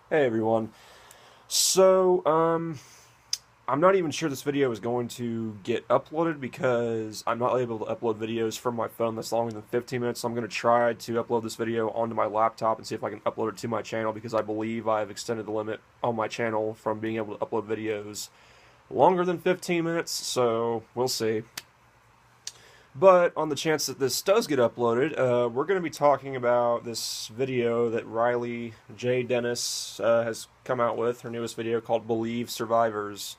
Hey everyone. So, I'm not even sure this video is going to get uploaded because I'm not able to upload videos from my phone that's longer than 15 minutes. So I'm going to try to upload this video onto my laptop and see if I can upload it to my channel because I believe I've extended the limit on my channel from being able to upload videos longer than 15 minutes. So, we'll see. But on the chance that this does get uploaded, we're going to be talking about this video that Riley J. Dennis has come out with, her newest video called "Believe Survivors."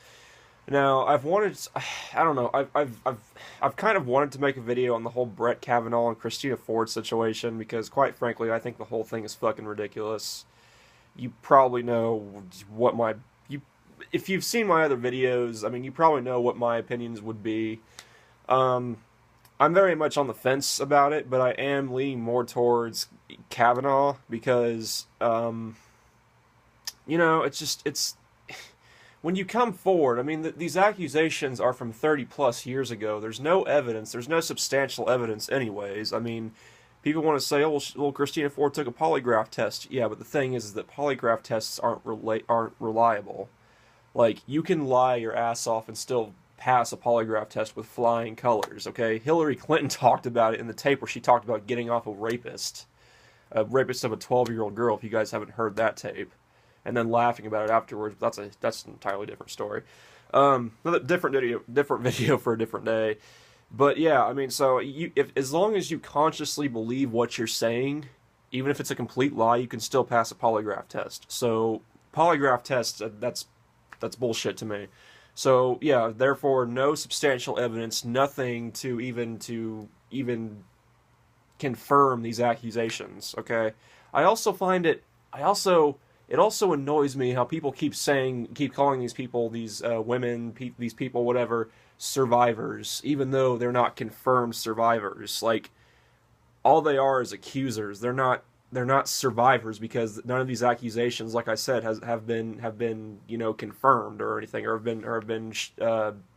Now, I don't know, I've kind of wanted to make a video on the whole Brett Kavanaugh and Christina Ford situation because, quite frankly, I think the whole thing is fucking ridiculous. You probably know what my you if you've seen my other videos, I mean, you probably know what my opinions would be. Um, I'm very much on the fence about it, but I am leaning more towards Kavanaugh because, it's when you come forward. I mean, these accusations are from 30 plus years ago. There's no evidence. There's no substantial evidence, anyways. I mean, people want to say, "Oh, well, Christina Ford took a polygraph test." Yeah, but the thing is that polygraph tests aren't reliable. Like, you can lie your ass off and still pass a polygraph test with flying colors, okay? Hillary Clinton talked about it in the tape where she talked about getting off a rapist of a 12-year-old girl, if you guys haven't heard that tape, and then laughing about it afterwards. But that's an entirely different story. Another different video for a different day. But yeah, I mean, so if as long as you consciously believe what you're saying, even if it's a complete lie, you can still pass a polygraph test. So polygraph tests, that's bullshit to me. So yeah, therefore, no substantial evidence, nothing to even confirm these accusations. Okay, I also find it. I also it also annoys me how people keep calling these people, these women, these people, whatever, survivors, even though they're not confirmed survivors. Like, all they are is accusers. They're not survivors because none of these accusations, like I said, have been confirmed or anything, or have been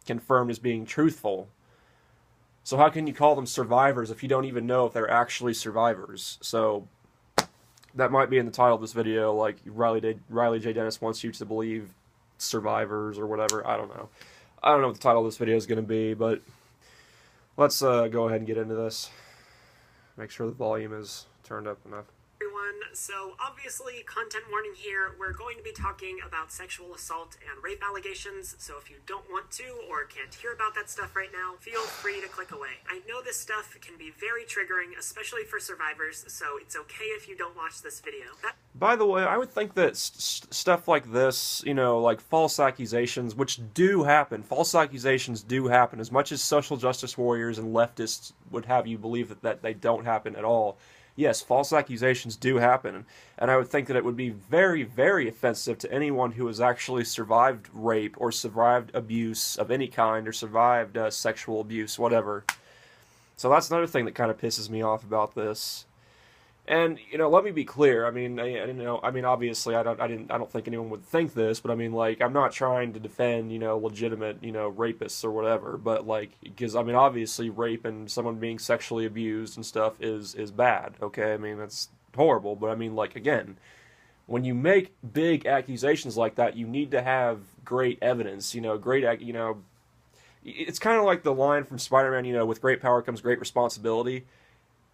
confirmed as being truthful. So how can you call them survivors if you don't even know if they're actually survivors? So that might be in the title of this video, like Riley J. Dennis wants you to believe survivors or whatever. I don't know. I don't know what the title of this video is going to be, but let's go ahead and get into this. Make sure the volume is turned up enough. Everyone. So obviously, content warning here, we're going to be talking about sexual assault and rape allegations, so if you don't want to or can't hear about that stuff right now, feel free to click away. I know this stuff can be very triggering, especially for survivors, so it's okay if you don't watch this video. By the way, I would think that stuff like this, like false accusations, which do happen, false accusations do happen, as much as social justice warriors and leftists would have you believe that they don't happen at all. Yes, false accusations do happen, and I would think that it would be very, very offensive to anyone who has actually survived rape or survived abuse of any kind or survived sexual abuse, whatever. So that's another thing that kind of pisses me off about this. And let me be clear. I mean, obviously, I don't think anyone would think this, but I mean, like, I'm not trying to defend, legitimate, rapists or whatever. But like, because I mean, obviously, rape and someone being sexually abused and stuff is bad. Okay, I mean, that's horrible. But I mean, like, again, when you make big accusations like that, you need to have great evidence. It's kind of like the line from Spider-Man. With great power comes great responsibility.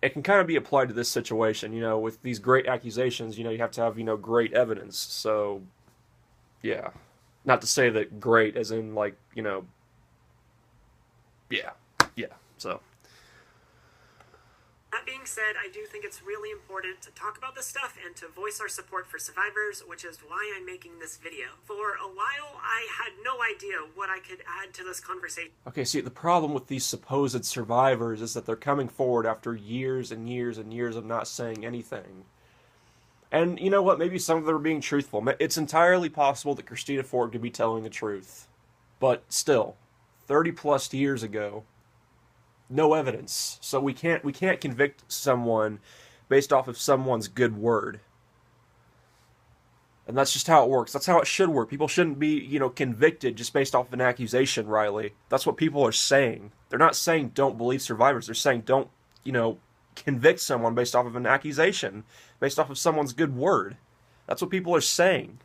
It can kind of be applied to this situation, with these great accusations, you have to have, great evidence. So, yeah. Not to say that great as in, like, yeah. Yeah. So, That being said, I do think it's really important to talk about this stuff and to voice our support for survivors, which is why I'm making this video. For a while, I had no idea what I could add to this conversation. okay, see, the problem with these supposed survivors is that they're coming forward after years and years and years of not saying anything. And you know what? Maybe some of them are being truthful. It's entirely possible that Christina Ford could be telling the truth. But still, 30 plus years ago, no evidence. So we can't convict someone based off of someone's good word. And that's just how it works. That's how it should work. People shouldn't be, convicted just based off of an accusation, Riley. That's what people are saying. They're not saying don't believe survivors. They're saying don't, convict someone based off of an accusation, based off of someone's good word. That's what people are saying.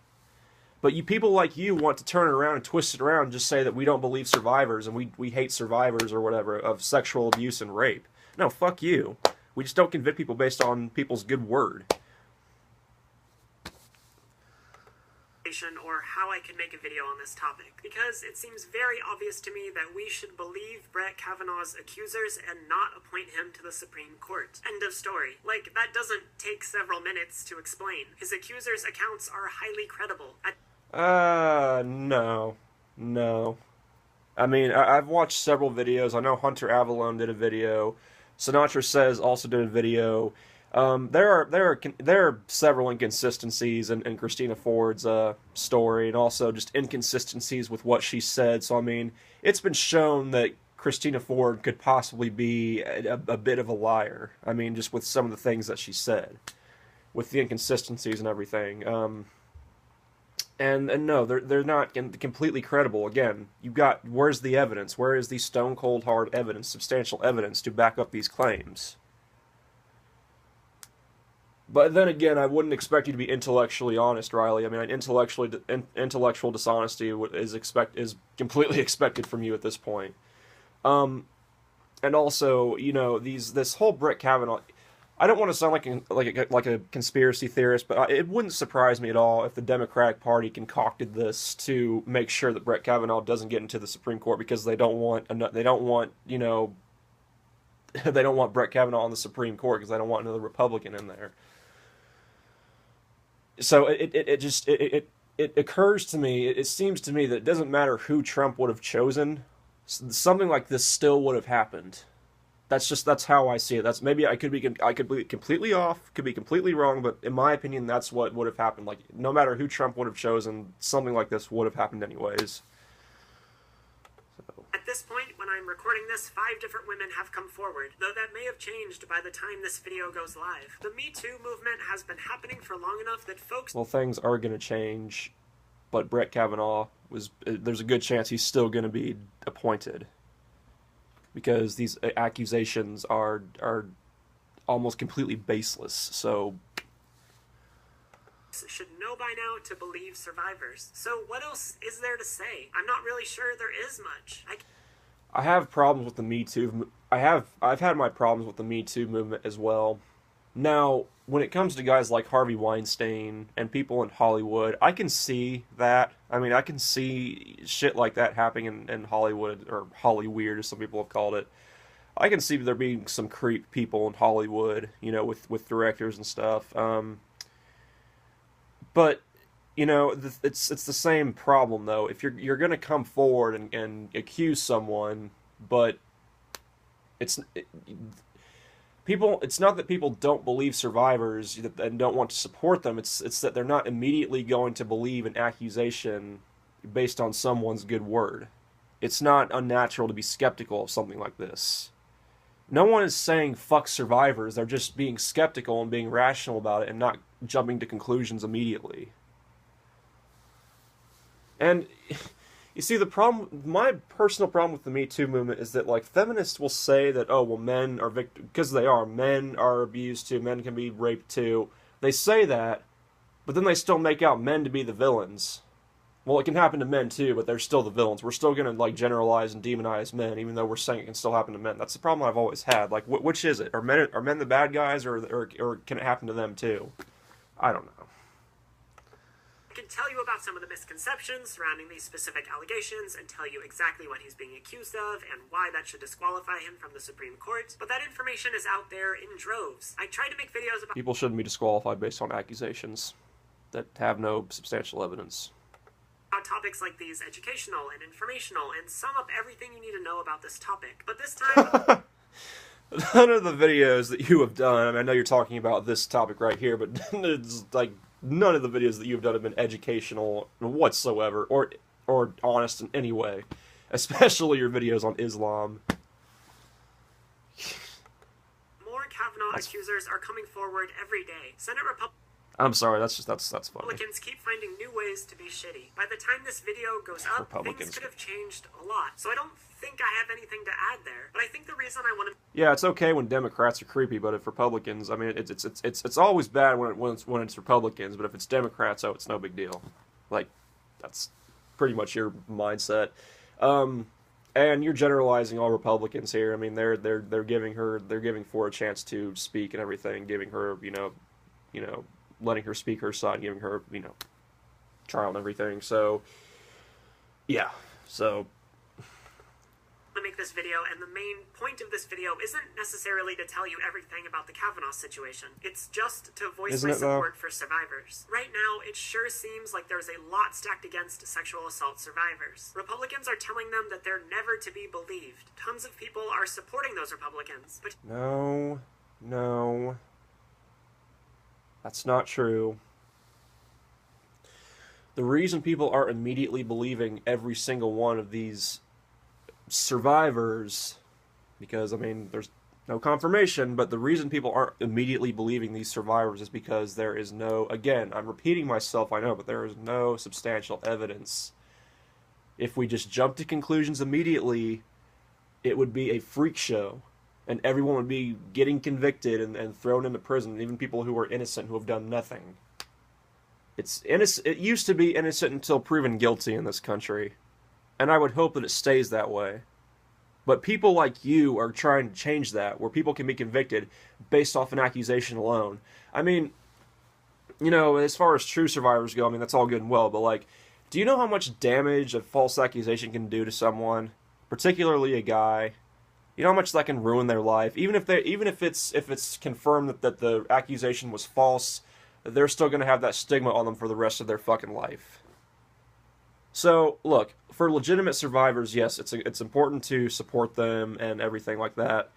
But you people like you want to turn it around and twist it around and just say that we don't believe survivors and we hate survivors or whatever of sexual abuse and rape. No, fuck you. We just don't convict people based on people's good word. Or how I can make a video on this topic, because it seems very obvious to me that we should believe Brett Kavanaugh's accusers and not appoint him to the Supreme Court. End of story. Like, that doesn't take several minutes to explain. His accusers' accounts are highly credible. No. I mean, I've watched several videos. I know Hunter Avallone did a video. Sinatra Says also did a video. There are several inconsistencies in Christina Ford's story, and also just inconsistencies with what she said. So I mean, it's been shown that Christina Ford could possibly be a bit of a liar. I mean, just with some of the things that she said, with the inconsistencies and everything. And no, they're not completely credible. Again, where's the evidence? Where is the stone cold hard evidence, substantial evidence to back up these claims? But then again, I wouldn't expect you to be intellectually honest, Riley. I mean, intellectual dishonesty is completely expected from you at this point. And also, you know, this whole Brett Kavanaugh. I don't want to sound like a conspiracy theorist, but it wouldn't surprise me at all if the Democratic Party concocted this to make sure that Brett Kavanaugh doesn't get into the Supreme Court because they don't want you know they don't want Brett Kavanaugh on the Supreme Court because they don't want another Republican in there. So it occurs to me, it seems to me that it doesn't matter who Trump would have chosen, something like this still would have happened. That's how I see it. Maybe I could be completely off, could be completely wrong, but in my opinion, that's what would have happened. Like, no matter who Trump would have chosen, something like this would have happened anyways. At this point, when I'm recording this, 5 different women have come forward, though that may have changed by the time this video goes live. The Me Too movement has been happening for long enough that folks... Well, things are going to change, but Brett Kavanaugh there's a good chance he's still going to be appointed. Because these accusations are almost completely baseless, so... should know by now to believe survivors. So what else is there to say? I'm not really sure there is much. I have problems with the Me Too. I've had my problems with the Me Too movement as well. Now, when it comes to guys like Harvey Weinstein and people in Hollywood, I can see that. I mean, I can see shit like that happening in Hollywood, or Hollyweird, as some people have called it. I can see there being some creep people in Hollywood, you know, with directors and stuff. But you know, it's the same problem though. If you're going to come forward and accuse someone, but it's not that people don't believe survivors and don't want to support them. It's that they're not immediately going to believe an accusation based on someone's good word. It's not unnatural to be skeptical of something like this. No one is saying fuck survivors. They're just being skeptical and being rational about it and not jumping to conclusions immediately. And you see, my personal problem with the Me Too movement is that, like, feminists will say that, oh, well, men are because men are abused too, men can be raped too. They say that, but then they still make out men to be the villains. Well, it can happen to men too, but they're still the villains. We're still going to, like, generalize and demonize men, even though we're saying it can still happen to men. That's the problem I've always had. Like, which is it? Are men the bad guys, or can it happen to them too? I don't know. I can tell you about some of the misconceptions surrounding these specific allegations and tell you exactly what he's being accused of and why that should disqualify him from the Supreme Court, but that information is out there in droves. I try to make videos about... People shouldn't be disqualified based on accusations that have no substantial evidence. Topics like these, educational and informational, and sum up everything you need to know about this topic. But this time... None of the videos that you have done, I mean, I know you're talking about this topic right here, but it's like none of the videos that you've done have been educational whatsoever, or honest in any way. Especially your videos on Islam. More Kavanaugh accusers are coming forward every day. Senate Republicans... I'm sorry, that's funny. Republicans keep finding new ways to be shitty. By the time this video goes up, things could have changed a lot. So I don't think I have anything to add there. But I think the reason I want to... Yeah, it's okay when Democrats are creepy, but if Republicans, I mean, it's always bad when it's Republicans, but if it's Democrats, oh, it's no big deal. Like, that's pretty much your mindset. And you're generalizing all Republicans here. I mean, they're giving Ford a chance to speak and everything, giving her, you know, letting her speak her side, giving her, you know, trial and everything. So, yeah. So, to make this video, and the main point of this video isn't necessarily to tell you everything about the Kavanaugh situation. It's just to voice my support for survivors. Right now, it sure seems like there's a lot stacked against sexual assault survivors. Republicans are telling them that they're never to be believed. Tons of people are supporting those Republicans, but... No. That's not true. The reason people aren't immediately believing every single one of these survivors, because, I mean, there's no confirmation, but the reason people aren't immediately believing these survivors is because there is no, again, I'm repeating myself, I know, but there is no substantial evidence. If we just jump to conclusions immediately, it would be a freak show, and everyone would be getting convicted and thrown into prison, even people who are innocent, who have done nothing. It used to be innocent until proven guilty in this country. And I would hope that it stays that way. But people like you are trying to change that, where people can be convicted based off an accusation alone. I mean, you know, as far as true survivors go, I mean, that's all good and well, but, like, do you know how much damage a false accusation can do to someone? Particularly a guy. You know how much that can ruin their life? Even if it's confirmed that the accusation was false, they're still going to have that stigma on them for the rest of their fucking life. So, look, for legitimate survivors, yes, it's important to support them and everything like that.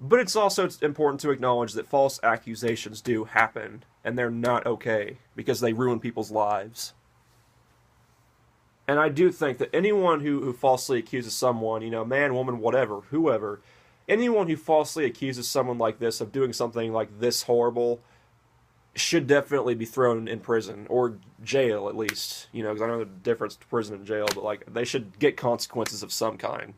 But it's also important to acknowledge that false accusations do happen, and they're not okay, because they ruin people's lives. And I do think that anyone who falsely accuses someone, you know, man, woman, whatever, whoever, anyone who falsely accuses someone like this of doing something like this horrible should definitely be thrown in prison, or jail at least, you know, because I know the difference to prison and jail, but, like, they should get consequences of some kind.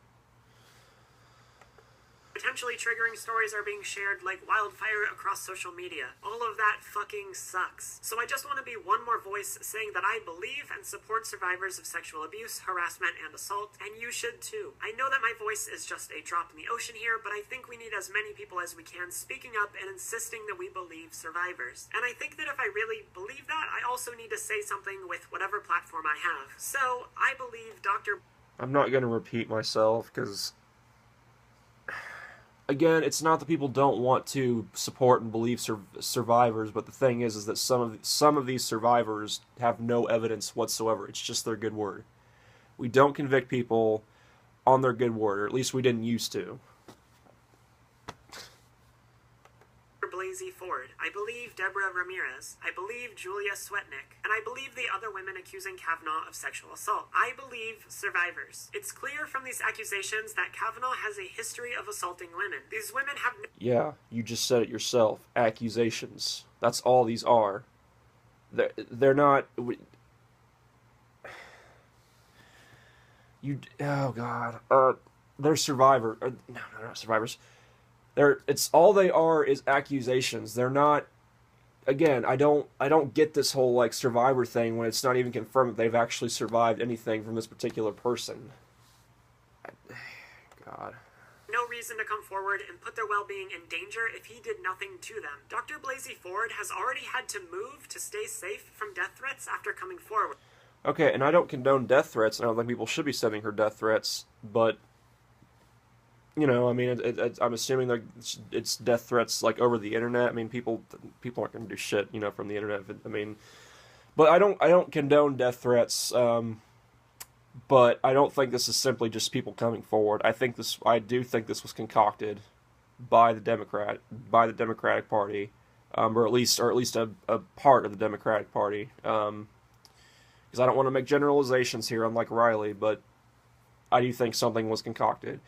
Potentially triggering stories are being shared like wildfire across social media. All of that fucking sucks. So I just want to be one more voice saying that I believe and support survivors of sexual abuse, harassment, and assault, and you should too. I know that my voice is just a drop in the ocean here, but I think we need as many people as we can speaking up and insisting that we believe survivors. And I think that if I really believe that, I also need to say something with whatever platform I have. So I believe Dr. I'm not going to repeat myself, because... Again, it's not that people don't want to support and believe survivors, but the thing is that some of these survivors have no evidence whatsoever. It's just their good word. We don't convict people on their good word, or at least we didn't used to. Blasey Ford. I believe Deborah Ramirez. I believe Julia Swetnick. And I believe the other women accusing Kavanaugh of sexual assault. I believe survivors. It's clear from these accusations that Kavanaugh has a history of assaulting women. These women have no... Yeah, you just said it yourself. Accusations. That's all these are. They're not... Oh, God. They're survivors. No, not survivors. It's all they are is accusations. They're not. Again, I don't get this whole, like, survivor thing when it's not even confirmed that they've actually survived anything from this particular person. God. No reason to come forward and put their well-being in danger if he did nothing to them. Dr. Blasey Ford has already had to move to stay safe from death threats after coming forward. Okay, and I don't condone death threats, and I don't think people should be sending her death threats, but... You know, I mean, I'm assuming that it's death threats, like, over the internet. I mean, people aren't going to do shit, you know, from the internet. I mean, but I don't condone death threats. But I don't think this is simply just people coming forward. I do think this was concocted by the Democratic Party, or at least a part of the Democratic Party. Because I don't want to make generalizations here, unlike Riley, but I do think something was concocted.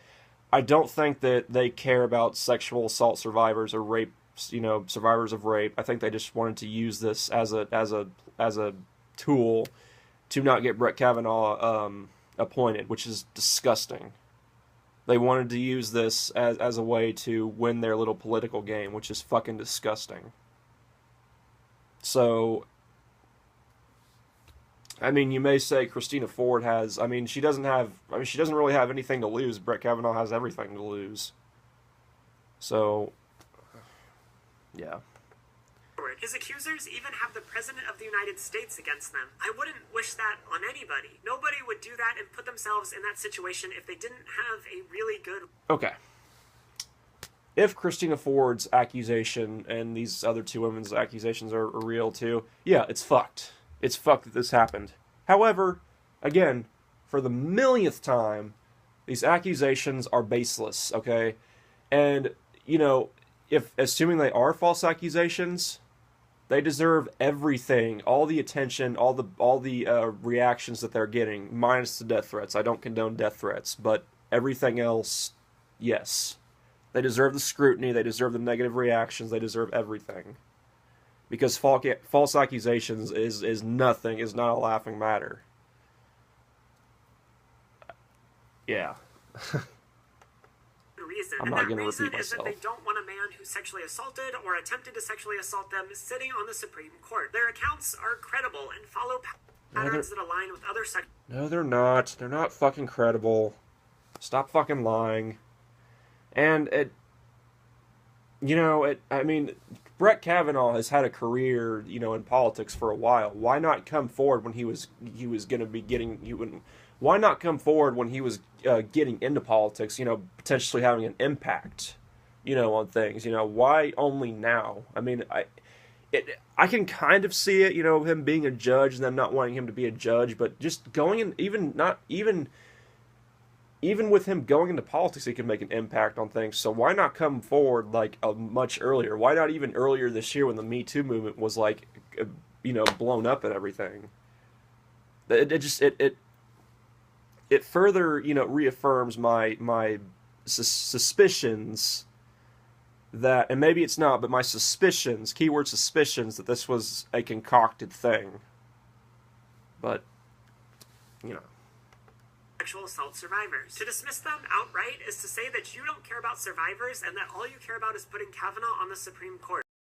I don't think that they care about sexual assault survivors or rape survivors of rape. I think they just wanted to use this as a tool to not get Brett Kavanaugh appointed, which is disgusting. They wanted to use this as a way to win their little political game, which is fucking disgusting. So, I mean, you may say Christina Ford has, she doesn't really have anything to lose. Brett Kavanaugh has everything to lose. So, yeah. His accusers even have the President of the United States against them. I wouldn't wish that on anybody. Nobody would do that and put themselves in that situation if they didn't have a really good... Okay. If Christina Ford's accusation and these other two women's accusations are real too, yeah, it's fucked. It's fucked that this happened. However, again, for the millionth time, these accusations are baseless, okay? And, if assuming they are false accusations, they deserve everything, all the attention, all the reactions that they're getting, minus the death threats. I don't condone death threats, but everything else, yes. They deserve the scrutiny, they deserve the negative reactions, they deserve everything. Because false accusations is nothing, is not a laughing matter. Yeah. Reason. I'm not going to repeat myself. Is that they don't want a man who sexually assaulted or attempted to sexually assault them sitting on the Supreme Court. Their accounts are credible and follow patterns that align with other sex... No, they're not. They're not fucking credible. Stop fucking lying. And Brett Kavanaugh has had a career, in politics for a while. Why not come forward when he was going to be getting... Why not come forward when he was getting into politics, potentially having an impact, on things? Why only now? I can kind of see it, him being a judge and them not wanting him to be a judge, but just going in, even with him going into politics, he can make an impact on things. So why not come forward much earlier? Why not even earlier this year when the Me Too movement was blown up and everything? It further, reaffirms my suspicions that, and maybe it's not, but my suspicions, keyword suspicions, that this was a concocted thing. But, Sexual assault survivors. To dismiss them outright is to say that you don't care about survivors and that all you care about is putting Kavanaugh on the Supreme Court.